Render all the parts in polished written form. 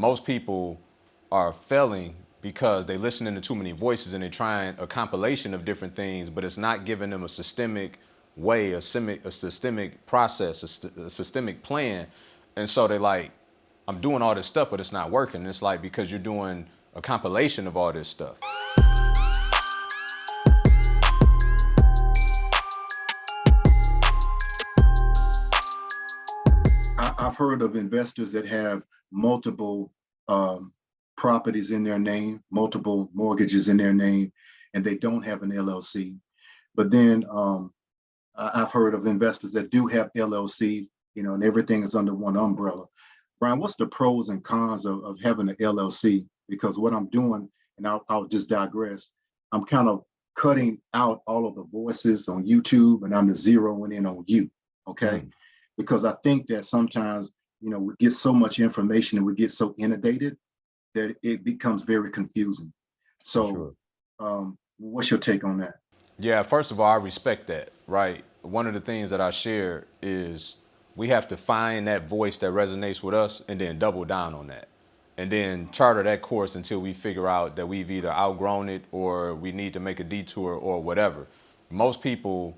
most people are failing because they listening to too many voices and they're trying a compilation of different things, but it's not giving them a systemic way, a systemic process, a systemic plan. And so they like, I'm doing all this stuff, but it's not working. It's like because you're doing a compilation of all this stuff. I've heard of investors that have multiple properties in their name, multiple mortgages in their name, and they don't have an LLC. But then I've heard of investors that do have LLC, and everything is under one umbrella. Brian, what's the pros and cons of having an LLC? Because what I'm doing, and I'll just digress, I'm kind of cutting out all of the voices on YouTube and I'm zeroing in on you, okay? Because I think that sometimes, we get so much information and we get so inundated that it becomes very confusing. So, what's your take on that? Yeah, first of all, I respect that, right? One of the things that I share is we have to find that voice that resonates with us and then double down on that. And then charter that course until we figure out that we've either outgrown it or we need to make a detour or whatever. Most people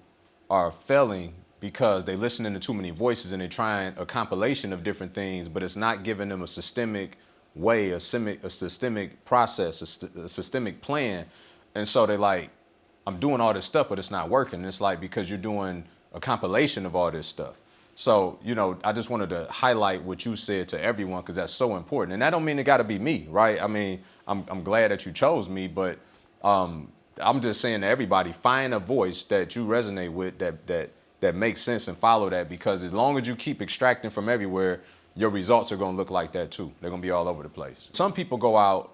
are failing because they listening to too many voices and they're trying a compilation of different things, but it's not giving them a systemic way, a systemic process, a systemic plan. And so they like, I'm doing all this stuff, but it's not working. It's like because you're doing a compilation of all this stuff. So, I just wanted to highlight what you said to everyone because that's so important. And that don't mean it got to be me, right? I mean, I'm glad that you chose me, but I'm just saying to everybody, find a voice that you resonate with that makes sense and follow that, because as long as you keep extracting from everywhere, your results are going to look like that too. They're going to be all over the place. Some people go out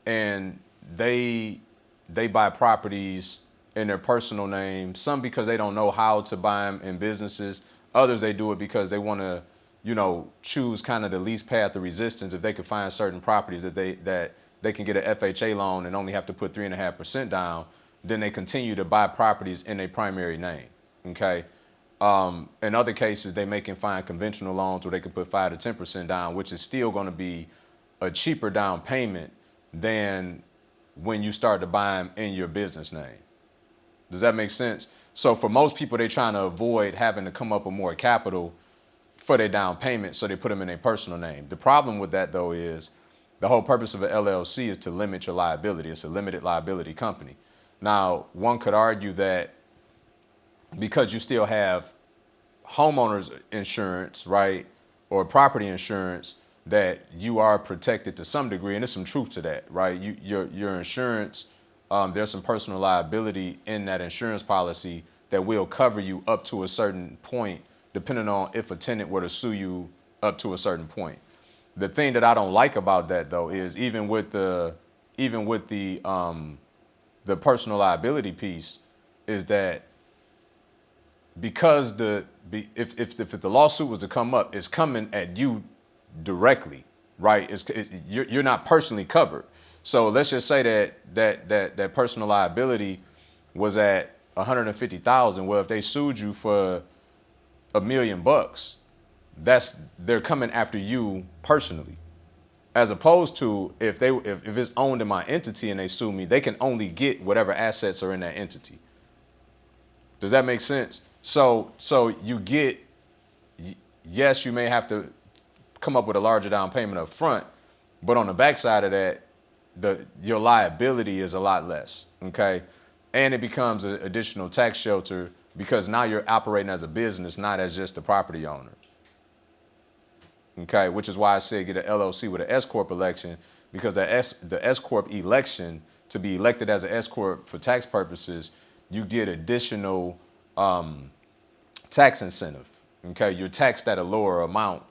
and they buy properties in their personal name, some because they don't know how to buy them in businesses. Others, they do it because they want to, choose kind of the least path of resistance. If they could find certain properties that they can get an FHA loan and only have to put 3.5% down, then they continue to buy properties in their primary name, okay? In other cases, they may can find conventional loans where they can put 5 to 10% down, which is still going to be a cheaper down payment than when you start to buy them in your business name. Does that make sense? So for most people, they're trying to avoid having to come up with more capital for their down payment, so they put them in their personal name. The problem with that, though, is the whole purpose of an LLC is to limit your liability. It's a limited liability company. Now, one could argue that because you still have homeowners insurance, right, or property insurance, that you are protected to some degree, and there's some truth to that, right? Your insurance, there's some personal liability in that insurance policy that will cover you up to a certain point, depending on if a tenant were to sue you up to a certain point. The thing that I don't like about that, though, is even with the personal liability piece, is that because if the lawsuit was to come up, it's coming at you directly, right? You're not personally covered. So let's just say that personal liability was at 150,000. Well, if they sued you for $1 million, they're coming after you personally. As opposed to if it's owned in my entity and they sue me, they can only get whatever assets are in that entity. Does that make sense? So you get, yes, you may have to come up with a larger down payment up front, but on the backside of that, your liability is a lot less, okay? And it becomes an additional tax shelter because now you're operating as a business, not as just a property owner, okay? Which is why I said get an LLC with an S-Corp election, because the S-Corp election, to be elected as an S-Corp for tax purposes, you get additional tax incentive, okay? You're taxed at a lower amount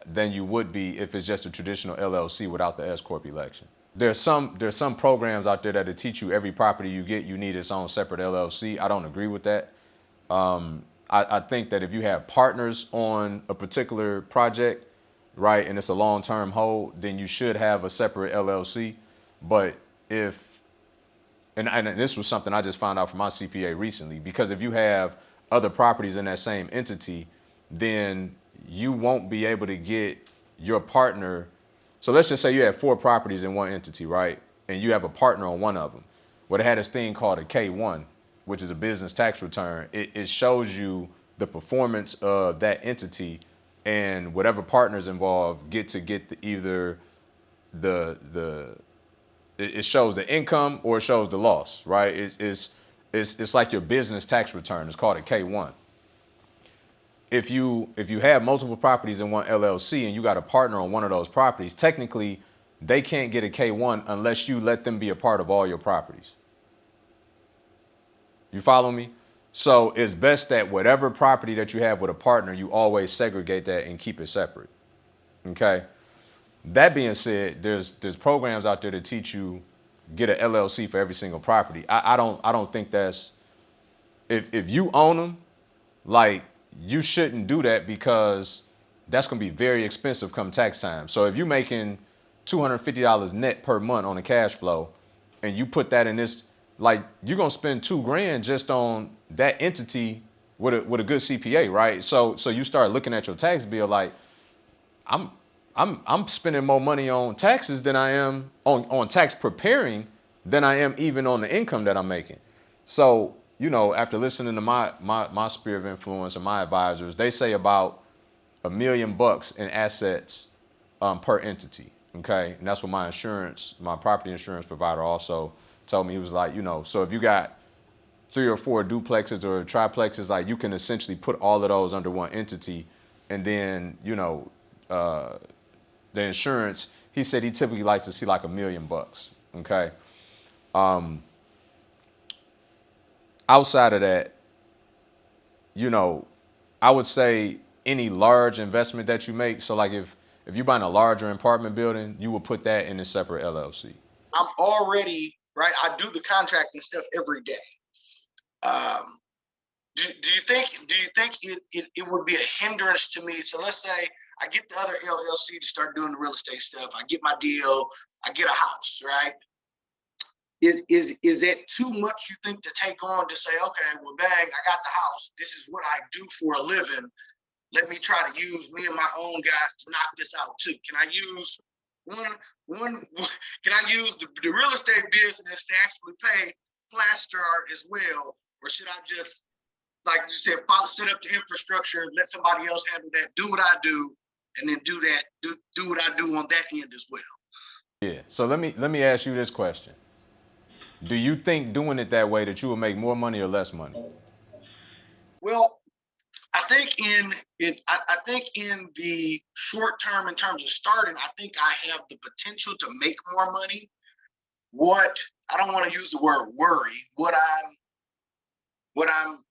than you would be if it's just a traditional LLC without the S-Corp election. There's some programs out there that teach you every property you get, you need its own separate LLC. I don't agree with that. I think that if you have partners on a particular project, right, and it's a long-term hold, then you should have a separate LLC. But and this was something I just found out from my CPA recently, because if you have other properties in that same entity, then you won't be able to get your partner So let's just say you have 4 properties in one entity, right? And you have a partner on one of them. Well, they had this thing called a K1, which is a business tax return. It shows you the performance of that entity, and whatever partners involved get either the it shows the income or it shows the loss, right? It's like your business tax return. It's called a K1. If you have multiple properties in one LLC and you got a partner on one of those properties, technically they can't get a K1 unless you let them be a part of all your properties. You follow me? So it's best that whatever property that you have with a partner, you always segregate that and keep it separate. Okay. That being said, there's programs out there to teach you get an LLC for every single property. I don't think that's, if you own them, like, you shouldn't do that, because that's going to be very expensive come tax time. So if you're making $250 net per month on a cash flow, and you put that in this, like, you're going to spend $2,000 just on that entity with a good CPA, right? So you start looking at your tax bill like, I'm spending more money on taxes than I am on tax preparing than I am even on the income that I'm making. So, after listening to my sphere of influence and my advisors, they say about $1 million in assets per entity. Okay. And that's what my property insurance provider also told me. He was like, so if you got 3 or 4 duplexes or triplexes, like, you can essentially put all of those under one entity. And then, the insurance, he said he typically likes to see like $1 million. Okay. Outside of that, I would say any large investment that you make. So like if you're buying a larger apartment building, you would put that in a separate LLC. I'm already, right, I do the contracting stuff every day. Do you think it would be a hindrance to me? So let's say I get the other LLC to start doing the real estate stuff. I get my deal. I get a house, right? Is it too much, you think, to take on to say, okay, well, bang, I got the house. This is what I do for a living. Let me try to use me and my own guys to knock this out too. Can I use can I use the real estate business to actually pay plaster art as well? Or should I just, like you said, set up the infrastructure and let somebody else handle that, do what I do, and then do what I do on that end as well? Yeah. So let me ask you this question. Do you think doing it that way that you will make more money or less money? Well, I think in the short term, in terms of starting, I think I have the potential to make more money. What I don't want to use the word worry. What I'm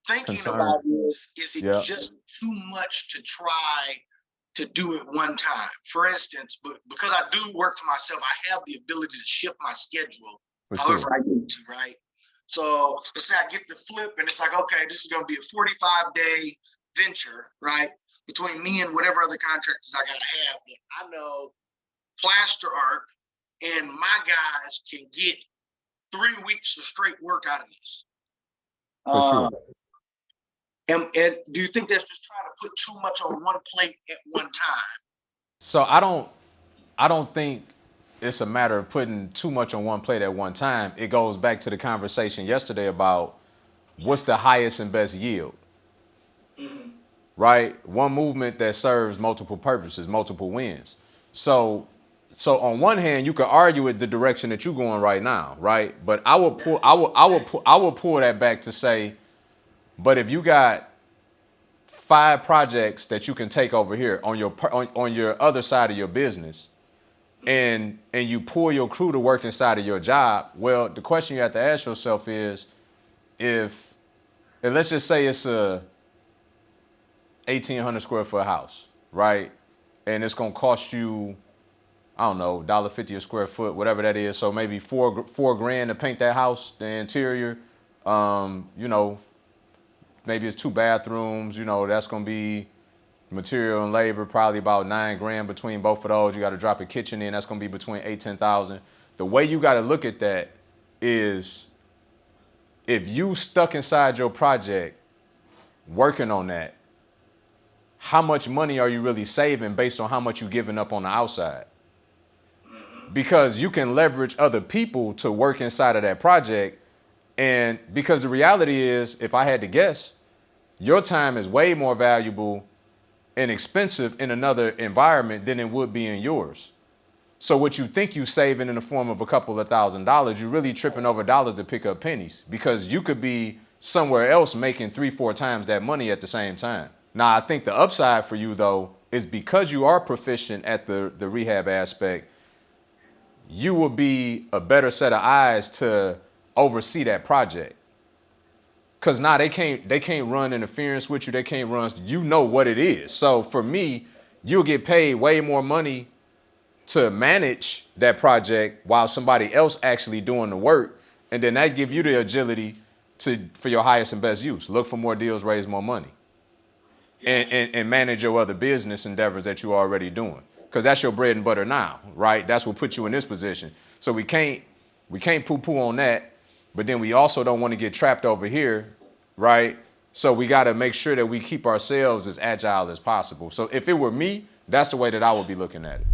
thinking about is it just too much to try to do it one time? For instance, but because I do work for myself, I have the ability to shift my schedule however I need to, right? So let's say I get the flip and it's like, okay, this is going to be a 45-day venture, right? Between me and whatever other contractors I got to have. But I know plaster art and my guys can get 3 weeks of straight work out of this. For sure. And do you think that's just trying to put too much on one plate at one time? So I don't think it's a matter of putting too much on one plate at one time. It goes back to the conversation yesterday about what's the highest and best yield, right? One movement that serves multiple purposes, multiple wins. So on one hand, you could argue it the direction that you're going right now, right? But I will pull that back to say, but if you got 5 projects that you can take over here on your other side of your business, and you pull your crew to work inside of your job, well, the question you have to ask yourself is, and let's just say it's a 1,800 square foot house, right? And it's gonna cost you, I don't know, $1.50 a square foot, whatever that is. So maybe $4,000 to paint that house, the interior. Maybe it's 2 bathrooms. That's gonna be material and labor, probably about $9,000 between both of those. You got to drop a kitchen in. That's going to be between $8,000-10,000. The way you got to look at that is, if you stuck inside your project working on that, how much money are you really saving based on how much you giving up on the outside? because you can leverage other people to work inside of that project. And because the reality is, if I had to guess, your time is way more valuable and expensive in another environment than it would be in yours. So what you think you saving in the form of a couple of $1,000s, you're really tripping over dollars to pick up pennies, because you could be somewhere else making 3-4 times that money at the same time. Now, I think the upside for you, though, is because you are proficient at the rehab aspect, you will be a better set of eyes to oversee that project. Because now they can't run interference with you. They can't run. You know what it is. So for me, you'll get paid way more money to manage that project while somebody else actually doing the work. And then that give you the agility for your highest and best use. Look for more deals, raise more money. And manage your other business endeavors that you're already doing. Because that's your bread and butter now, right? That's what puts you in this position. So we can't poo-poo on that. But then we also don't want to get trapped over here, right? So we got to make sure that we keep ourselves as agile as possible. So if it were me, that's the way that I would be looking at it.